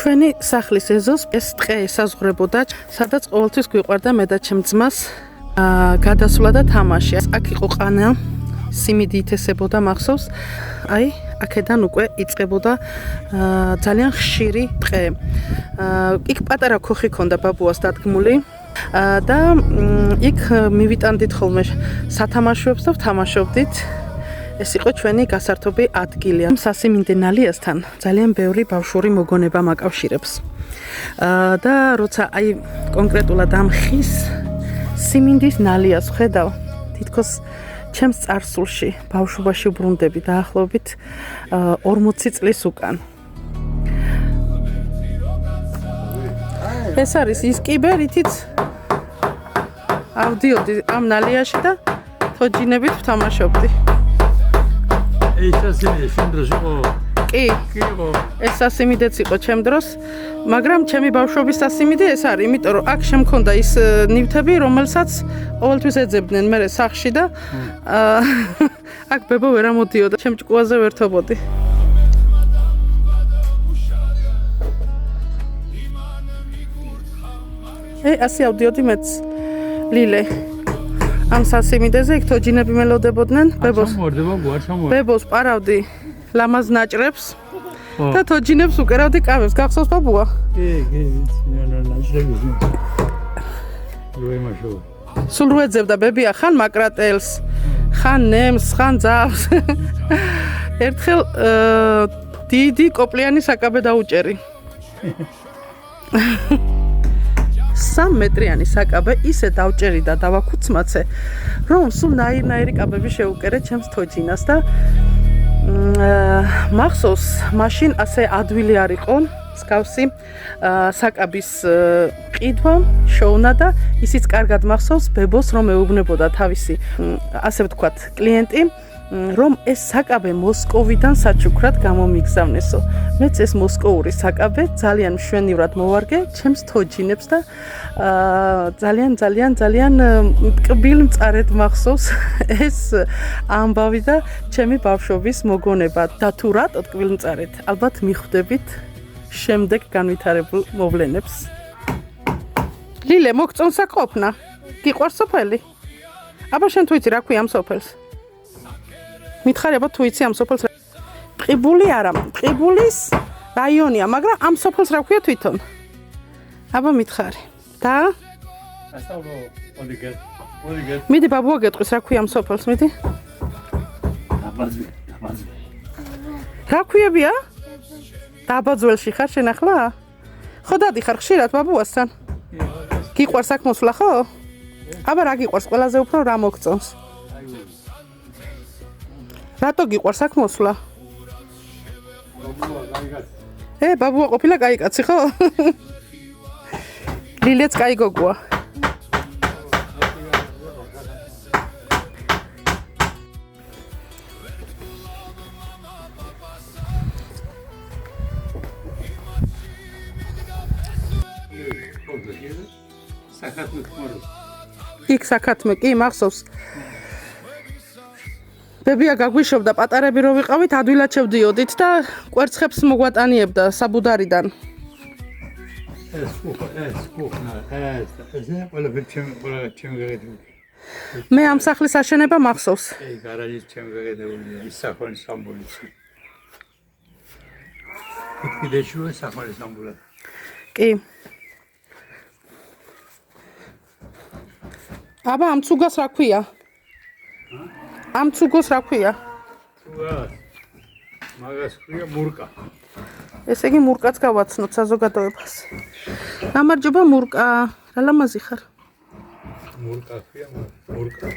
ჩვენი სახლის ეზოს ეს ტყე ესაზღვრებოდა, სადაც ყოველთვის გვიყვარდა მე და ჩემ ძმას გადასვლა და თამაში. აქ იყო ყანა, სიმინდი ითესებოდა მახსოვს. აი, აქედან უკვე იწყებოდა ძალიან ხშირი ტყე. იქ პატარა ქოხი ქონდა ბაბუას დადგმული და იქ მივიტანდით ხოლმე სათამაშოებს და ვთამაშობდით. ეს იყო ჩვენი გასართობი ადგილი. სასიმინდე ნალიასთან ძალიან ბევრი ბავშვური მოგონება მაკავშირებს. და როცა აი კონკრეტულად ამ ხის სიმინდის ნალიას ხედავ, თითქოს ჩემს წარსულში ბავშვობაში ვბრუნდები დაახლოებით 40 წლის უკან. ეს არის ის კიბე, რითიც ავდიოდი ამ ნალიაში და თოჯინებით ვთამაშობდი. კი, ეს სასიმინდეც იყო ჩემ დროს, მაგრამ ჩემი ბავშვობის სასიმინდე ეს არის, იმიტომ რომ აქ შემქონდა ის ნივთები, რომელსაც ყოველთვის ეძებდნენ მე სახლში და აქ ბებო ვერ ამოდიოდა, ჩემ ჭკუაზე ვერთობოდი. ასე ავდიოდი მეც ლილე. ამ სასიმინდეზე იქ თოჯინები მელოდებოდნენ, ბებოს პარავდი ლამაზ ნაჭრებს და თოჯინებს უკერავდი კავებს. გახსოვს ბაბუა? კი, ნაჭრები. სულ როეძებდა ბებია ხან მაკრატელს, ხან ნემს, ხან ძავს. ერთხელ დიდი კოპლიანი საკაბე დაუჭერი. 3 მეტრიანი საკაბე ისე დავჭერი და დავაქუცმაცე, რომ სულ ნაირ-ნაირი კაბები შეუკერე ჩემს თოჯინას და მახსოვს, მაშინ ასე ადვილი არ იყო მსგავსი საკაბის ყიდვა, შოვნა და ისიც კარგად მახსოვს ბებოს, რომ ეუბნებოდა თავისი, ასე ვთქვათ, კლიენტი, რომ ეს საკაბე მოსკოვიდან საჩუქრად გამომიგზავნესო. მეც ეს მოსკოვური საკაბე ძალიან მშვენივრად მოვარგე ჩემს თოჯინებს და ძალიან ტკბილ მწარედ მახსოვს ეს ამბავი და ჩემი ბავშვობის მოგონება. და თუ რატო ტკბილ მწარედ? ალბათ მიხვდებით შემდეგ განვითარებულ მოვლენებს. ლილე, მოგწონს აქ ყოფნა? გიყვარს სოფელი? აბა შენ თუ იცი რა ქვია ამ სოფელს? მითხარი აბა თუ იცი ამ სოფელს? ტყიბული არა, ტყიბულის რაიონია, მაგრამ ამ სოფელს რა ქვია თვითონ? აბა მითხარი. და? მიდი ბაბუა გეტყვის რა ქვია ამ სოფელს, მიდი. დაბაძველი. რა ქვიებია? დაბაძველში ხარ შენ ახლა? ხო დადიხარ ხშირად ბაბუასთან? გიყვარს აქ მოსვლა ხო? აბა რა გიყვარს ყველაზე უფრო რა მოგწონს? რატო გიყვარს აქ მოსვლა? ბაბუა ყოფილა კაი კაცი ხო? ლილეც კაი გოგოა. იქ საქათმე კი მახსოვს. ბებია გაგვიშობდა პატარები რო ვიყავით, ადვილად შევდიოდით და კვერცხებს მოგვატანიებდა საბუდარიდან. მე ამ სახლის აშენება მახსოვს. გარაჟის ჩემ გაგედებული ის სახლის სამბულისი. იქიდეშუა სახლის სამბულად. კი. აბა ამ ცუგას რა ქვია? ამ ცუგოს რა ქვია? მაგას ქვია მურკა. ესე იგი მურკაც გავაცნოთ საზოგადოებას. გამარჯობა მურკა, რა ლამაზი ხარ? მურკა ქვია, მურკა.